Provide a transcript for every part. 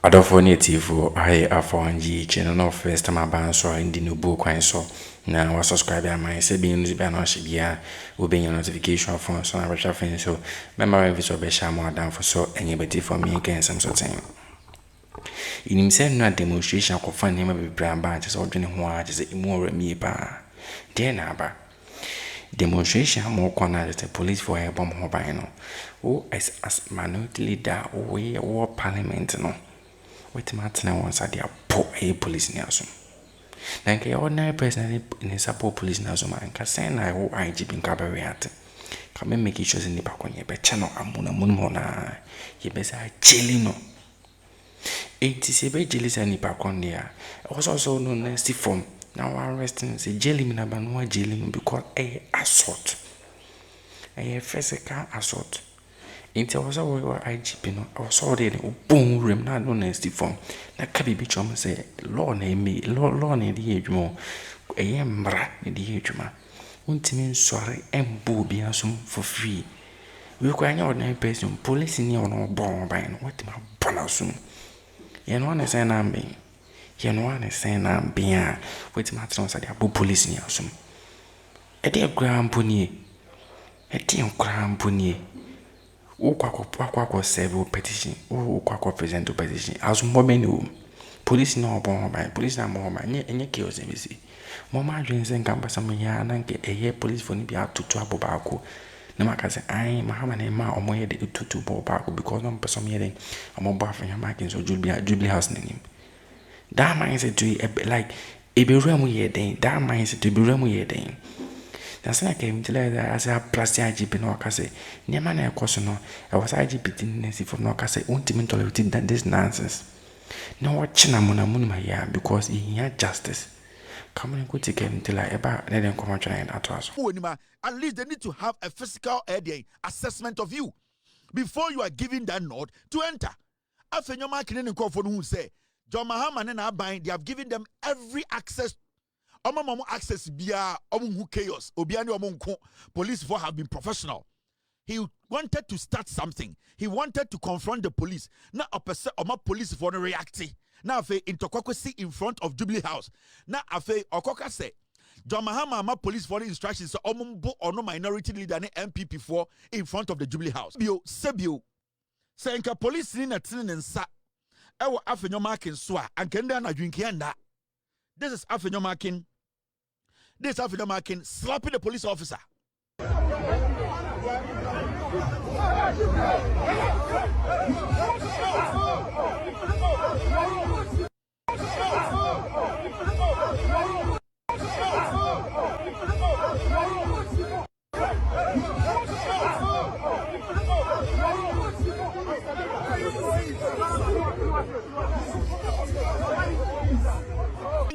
Adolfo native I Alpha OneTV channel no first time ban so in the new book kwan so na wa subscribe am I say be news be na hye bia we be notification phone so na Ārrɛṣt fan so member if so be share more than for so anybody for me can some certain in say no demonstration ko fan name be brand ban just odwene ho a just imu mi ba dey na ba demonstration mo kona the police for a bomb ho ban no o as minority leader we parliament no with Martin once at their a police in Yasum. Like a ordinary person in a support police in Azuma and Casan, I will IGP in Cabaret. Come make issues in the back on your channel. Amuna Munmona, ye best I chillino. 87 jellies and the back on there. I was also known as the form. Now arresting the jelly minabanua jelly because a assault. A physical assault. Inti was our IGP no I was already boom room na no nasty form na ka bibi chom say law na me law na di adwuma mra na di adwuma untimi nsori embo bi asum for free we kwa anya ordinary person police ni ono bon ban no what ma bonasum ye no na say na mbe ye no na say na mbe a what ma tron say abo police ni asum e dey grandponi e dey grandponi Ukwa serve petition, ukwa present petition. As moment, police no bon by police na more by any chaos embassy. Mama dreams and campus some ya nanke a year police for Nibia to Abobako. No matter say I Mahama and Ma or more de to Bobako because no person hearing a more buff and your markings or Jubilee House name. That mind said to like a be remu ye day, that mind said to be remu ye day. That's like I came to as a plastic IGP no case. Near man, I no. I was IGP tendency for no case, ultimately tolerating that this nonsense. No watching a monamuna ya because he had justice. Come and go take him till I about let them come and try and at us. At least they need to have a physical assessment of you before you are given that nod to enter. Afenyo making in for who say John Mahama and Abain, they have given them every access. Omo access bia omo chaos obiani omo police for have been professional. He wanted to start something. He wanted to confront the police. Now a person omo police for no reacting. Now afe intokwakwesi in front of Jubilee House. Now afe okoka say John Mahama ama police for the instructions so omo bo ono minority leader ne MPP for in front of the Jubilee House. Sebio say nka police ni na tene nsa ewo Afenyo marking so a ankenda na dwinkianda. This is Afenyo marking. This Afenyo marking slapping the police officer.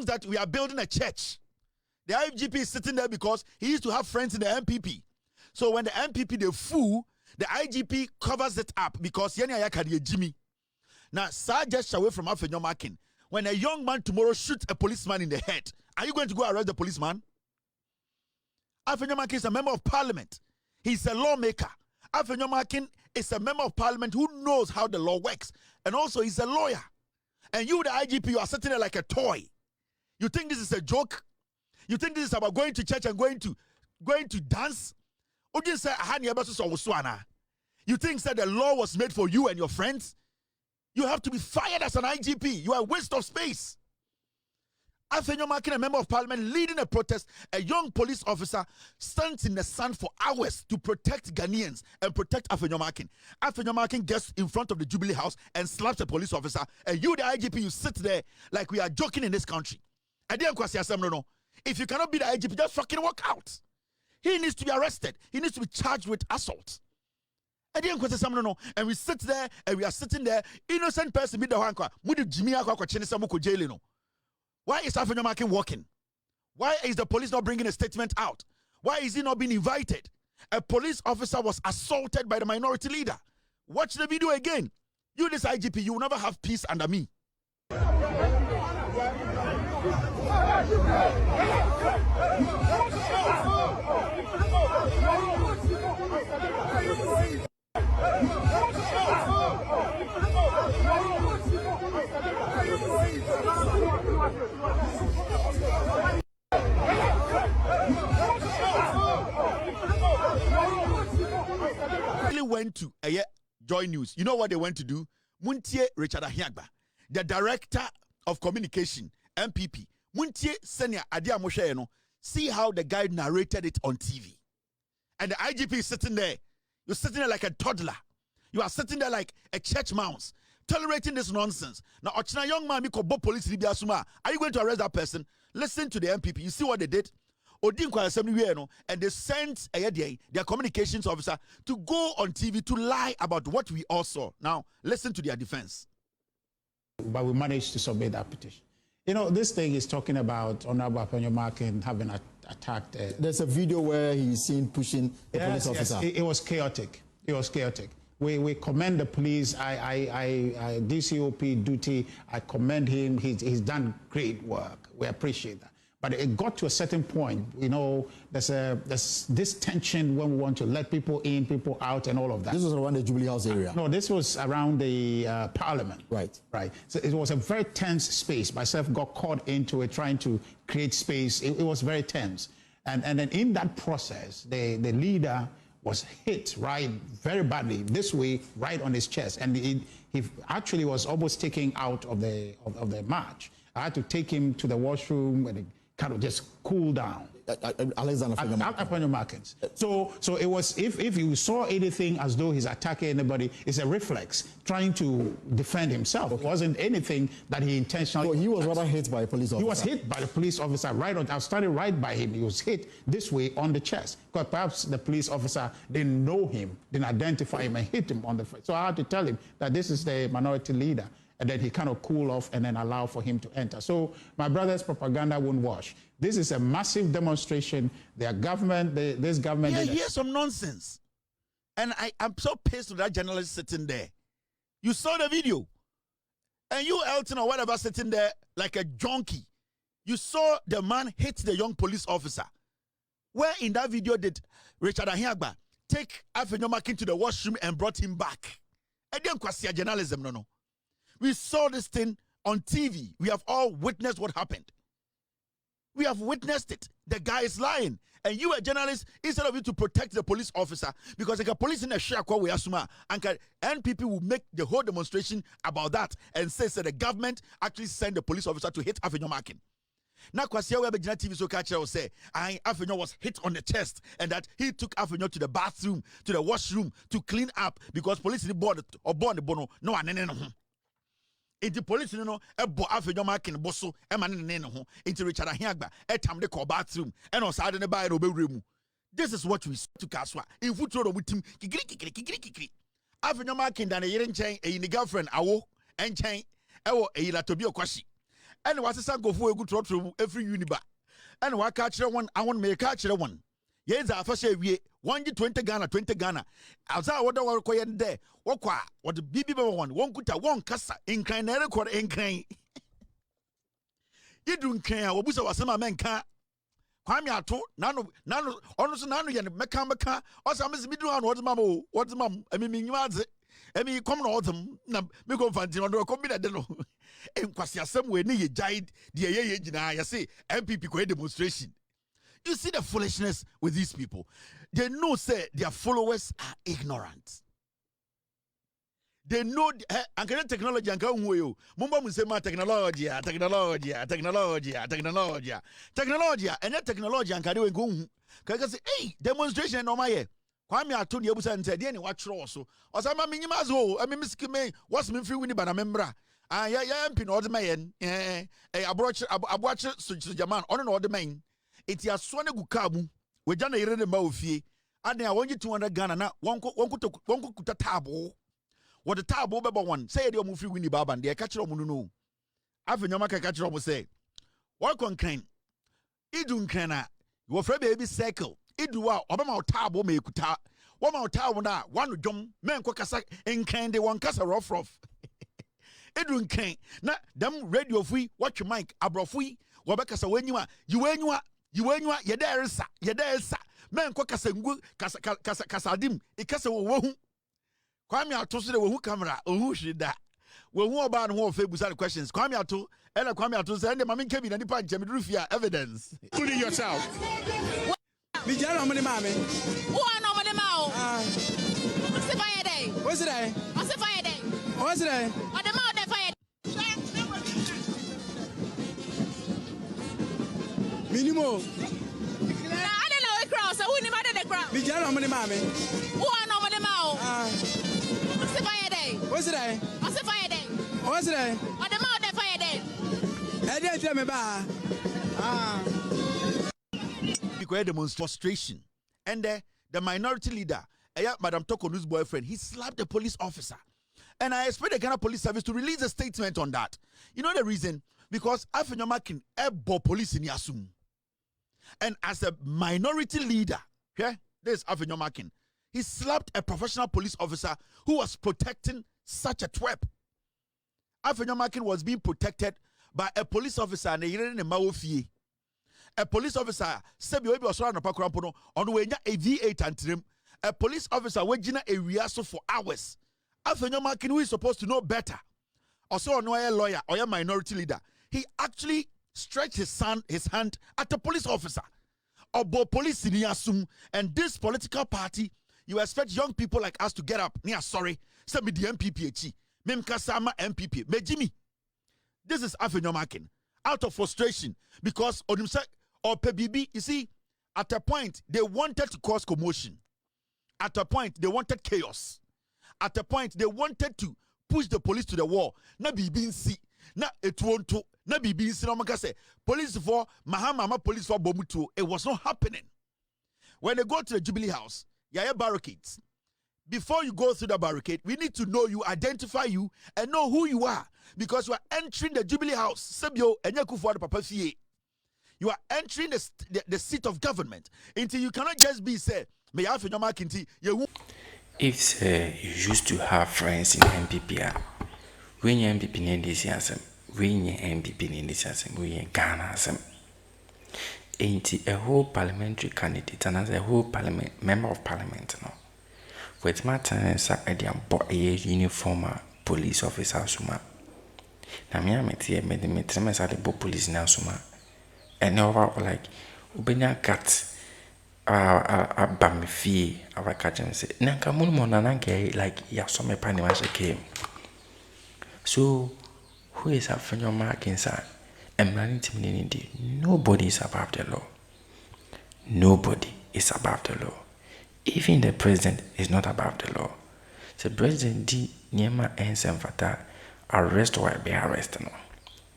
That we are building a church. The IGP is sitting there because he used to have friends in the MPP. So when the MPP they fool, the IGP covers it up because Jimmy. Now, sir, just away from Afenyo marking. When a young man tomorrow shoots a policeman in the head, are you going to go arrest the policeman? Afenyo marking is a member of parliament. He's a lawmaker. Afenyo marking is a member of parliament who knows how the law works. And also he's a lawyer. And you, the IGP, you are sitting there like a toy. You think this is a joke? You think this is about going to church and going to dance? You think that the law was made for you and your friends? You have to be fired as an IGP. You are a waste of space. Afenyo marking, a member of parliament leading a protest, a young police officer stands in the sun for hours to protect Ghanaians and protect Afenyo marking. Afenyo marking gets in front of the Jubilee House and slaps a police officer. And you, the IGP, you sit there like we are joking in this country. If you cannot be the IGP, just fucking walk out. He needs to be arrested. He needs to be charged with assault. And we sit there and we are sitting there, innocent person. Why is Afenyo marking walking? Why is the police not bringing a statement out? Why is he not being invited? A police officer was assaulted by the minority leader. Watch the video again. You, this IGP, you will never have peace under me. Went to Joy News. You know what they went to do? Muntie Richard Ahiagba, the director of communication, MPP. Muntie Senya Adia Moshe, see how the guy narrated it on TV. And the IGP is sitting there. You're sitting there like a toddler. You are sitting there like a church mouse, tolerating this nonsense. Now, Ochina young man, police, are you going to arrest that person? Listen to the MPP. You see what they did? And they sent their communications officer to go on TV to lie about what we all saw. Now, listen to their defense. But we managed to submit that petition. You know, this thing is talking about Honorable Afenyo having attacked. There's a video where he's seen pushing a police officer. Yes, it was chaotic. It was chaotic. We commend the police. DCOP duty. I commend him. He's done great work. We appreciate that. But it got to a certain point, you know, there's this tension when we want to let people in, people out, and all of that. This was around the Jubilee House area? No, this was around the Parliament. Right. Right. So it was a very tense space. Myself got caught into it, trying to create space. It was very tense. And then in that process, the leader was hit very badly, this way, right on his chest. And he actually was almost taken out of the march. I had to take him to the washroom and kind of just cool down. Alexander Afenyo. So it was, if you saw anything as though he's attacking anybody, it's a reflex, trying to defend himself. Okay. It wasn't anything that he intentionally... So he was rather hit by a police officer? He was hit by the police officer right on... I was standing right by him. He was hit this way on the chest, because perhaps the police officer didn't know him, didn't identify him, and hit him on the face. So I had to tell him that this is the minority leader. And then he kind of cool off and then allow for him to enter. So my brother's propaganda won't wash. This is a massive demonstration. Their government, this government... Yeah, here's some nonsense. And I'm so pissed with that journalist sitting there. You saw the video. And you, Elton, or whatever, sitting there like a junkie. You saw the man hit the young police officer. Where in that video did Richard Ahiagba take Afenyo into the washroom and brought him back? I didn't question journalism, no. We saw this thing on TV. We have all witnessed what happened. We have witnessed it. The guy is lying. And you, a journalist, instead of you to protect the police officer, because like a police in a share we assume, and people will make the whole demonstration about that and say that the government actually sent the police officer to hit Afenyo Markin. Now, Kwasia Webejina TV so catcher will say, Afenyo was hit on the chest and that he took Afenyo to the bathroom, to the washroom to clean up because police board or born the bono. No, Inti police no ebo Afenyo Markin boso e ma ne no ho inti Richard Ahiagba etam de ko bathroom e no sade ne ba e no bewremu. This is what we to kaswa in futuro no mutim kikiri Afenyo Markin dan yere nchen e ni girlfriend awo enchen e wo e la tobi okwashi e ne wasesa gofo egu trotro every uniba e ne wa ka kire one awon me ka kire one yenza afasha wie 120 Ghana aza woda wo koye nde wokwa wode bibi be won kuta won kasa nkran na record nkran yidu nkran a wobusa wasema menka kwame ato nano ono so nano ye meka osa mezimidu an wode mam amimi nyimaze emi kom na odem na me go fanti ono ko bi na de no enkwasi asem we ne ye guide de ye gina ya say MPP ko demonstration. You see the foolishness with these people. They know, say, their followers are ignorant. They know, and technology and come with you. Mumba musema technology, and that technology and carry go. Because hey, demonstration no my. Kwame atoni ebusa nte de ne wa twere so. Osama minyimazo, miskime, what's me free winni bana membra. Ya MP no de mayen. Aboache Sujaman, on no de main. Iti aswane gukamu wejana irene ma ofie ade a wonji 200 Ghana na wonko kuta tabo wo de tabo beba won say de omu free wini baba de ka kire omu no Afenyo maka ka kire omu say wo konkran idu nkran wo fra baby circle idu a obama tabo ma ekuta wo ma tabo na wanu dwom men ko kasa nkran de won kasa rough idu nkran na dem radio fui watch mic abrofui wo be kasa wanyima yiwenwa yederesa men ko kasa ngu kasa dim ikasa wo hu kwame atoso de wo hu camera ohu hwida we who about who Facebook questions. Kwame Ato, and Kwame Ato say, "And the mammy came in and the punch evidence." Including yourself. Me jara mo ni ma me. Who are no money mao? What's the fire day? What's it? What's the fire day? What's it? On the mouth the fire. Minimo. I don't know a crowd, so who never the crowd? Me jara mo ni ma me. Who are no money mao? What's the fire day? What's it? What's the fire day? What's it? On the mouth the fire day. E dey tell me ba. Because demonstration, and the minority leader, Madam Tokonu's boyfriend, he slapped the police officer. And I expect the Ghana Police Service to release a statement on that. You know the reason? Because Afenyo making ebo police in Yasum. And as a minority leader, this Afenyo making, he slapped a professional police officer who was protecting such a twerp. Afenyo making was being protected by a police officer and a police officer said you was around the on the way a V8 and trim. A police officer waging a rehearsal for hours. Afenyo Makin, who is supposed to know better, also a lawyer or a minority leader, he actually stretched his hand at the police officer. Obo police in Yasum, and this political party, you expect young people like us to get up. Sorry, send me the MPP. Memkasama MPP. Mejimi. This is Afenyo Makin. Out of frustration, because Odimsa or PBB, you see, at a point they wanted to cause commotion. At a point they wanted chaos. At a point they wanted to push the police to the wall. Na BBNC, na etwonto, na BBNC no makase. Police for Mahama police for Bomuto. It was not happening. When they go to the Jubilee House, yaya barricades. Before you go through the barricade, we need to know you, identify you, and know who you are. Because you are entering the Jubilee House. Sebio enyakufu papa fiye. You are entering the seat of government. Until you cannot just be say, may I have your mark into you. If you used to have friends in MPP, when you MPP in this year, when you MPP in this year, when you Ghana, ain't a whole parliamentary candidate and as a whole parliament member of parliament now. With my time, I did a uniform police officer suma. Na me ameti me de metrema sa de police na suma. And over like ubenya cat ba me fie aba catch and say na ka mun mo na nke like ya so me pa ni ma sheke. So who is Afenyo marking sir? Nobody is above the law. Nobody is above the law. Even the president is not above the law. The president di niema ensem fata arrest or be arrested no.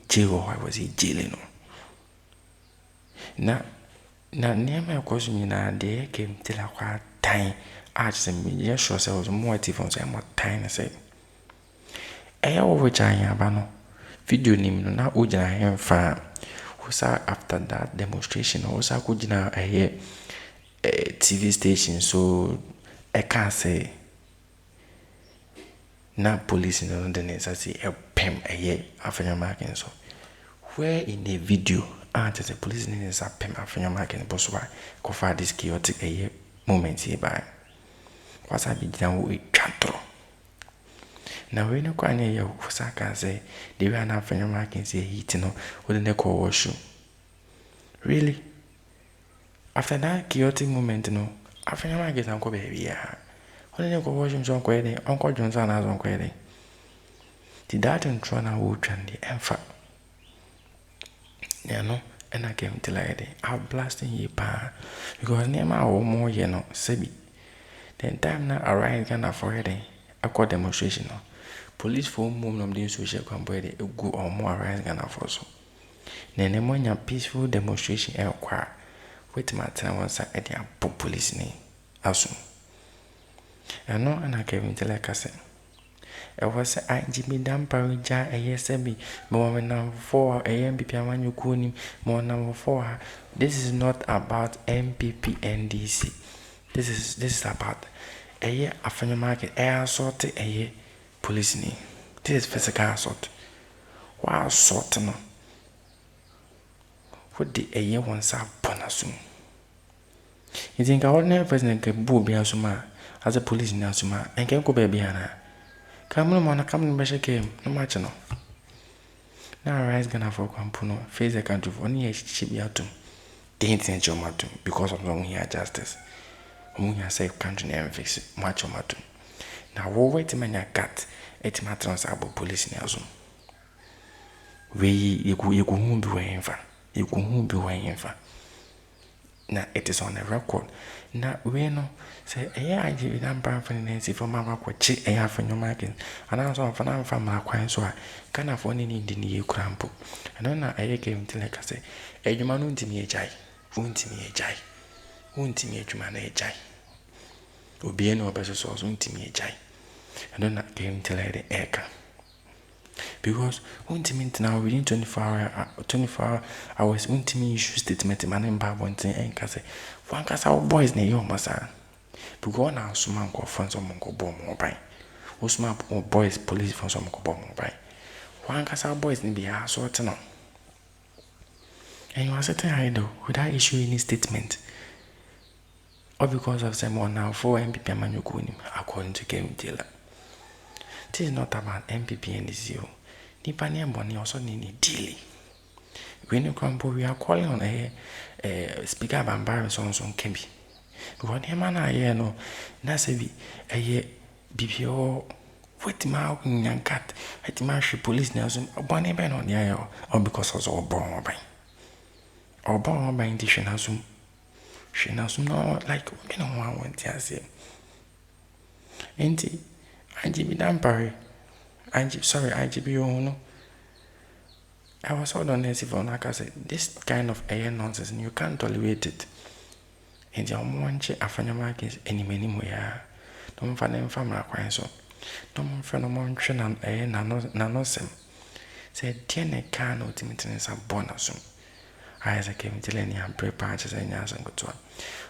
Jail or was he jailing no. Na niema cause me na de came till a time ask me yes sure say was more from say more time say. Which I have video name na ujina hem fa. After that demonstration also kujina a TV station, so I can't say na police in London is as a pem a year Afenyo marking. So where in the video after the police in is a pem Afenyo marking boss why go for this chaotic a year moment here by what's I be done with Cantro. Now when you can hear what I can say, they were not Afenyo marking say heat no wouldn't they call wash you. Really? After that chaotic moment, no, Afenyo market uncle baby, when you go wash him some query, Uncle Johnson has on query. The dad and Trona would and the emfa. No, and I came to lady, I'll blasting ye pa, because near my own more, Sebi. Then time now arrive can afford it. I call demonstration. Police phone move on the social company, a good or more arise can afford so. Then a peaceful demonstration air choir. Wait my time once I had a police name. Also, and no, and I came into like I said. It was IGP Damparija a YSB, more number 4, a MPP when you could more number 4. This is not about MPP NDC. This is about a year Afenyo market air assault a year police name. This is physical assault. Wow, assault no. What the a year once up ponasum. You think our ordinary president can boo be asuma as a police in asuma and can go baby hana. Come on, come in, Basha came, no matter no. Now, Ărrɛṣt gonna for Campuno, face the country for only a ship yatum. Dainty and Jomatum, because of long here justice. When you say country and fix it, much matum. Now, wait a minute, cat, 8 matrons about police in your zone. You go home be waiting for. You go home be waiting for. Now, it is on the record. Now, we know, say, I give you for Nancy for my work, check a half in your market. And I was on for my quiet, so I can't afford any in the new crampo. And then I came to like I say, a man won't me a jai, won't me a jai, won't me a man a jai. Obi no better source won't me a jai. And then I came to like the acre. Because won't now within 24 hours won't me issue statement man in Babon and Case. One cast our boys near your massa. Because now some man go from some go bomb or buy. Who's my boys police from some go bomb or buy. One cast our boys need be a sort of. And you are certain I do without issuing any statement. Or because of someone now 4 MPP man you go in according to game dealer. This is not about MPP and this you. Nipani money also need daily. When you come, we are calling on a speaker of embarrassment on Kembi. Because him and I know, Nasabi, a BPO, what my young cat, at my police Nelson, or one even on the air, or because I was all born by. Or born by indication as soon. She knows no like, you know, I want to say. Ain't it? IGP Dampari. IGP Yohunno. I was all on this for like I said, this kind of air nonsense, and you can't tolerate it. And the Ąhogyry Afenyo markets any many more. Don't find them from la so. Don't find them on train and air nanosem. Said, Tiene can ultimately some bonus. I as I came to any and prepare as I answer and go to one.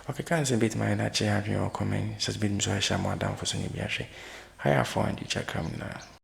Okay, can't say bit my that chair have your comment, says been so I shall more down for Sunny Biashi. I have found each Akroma.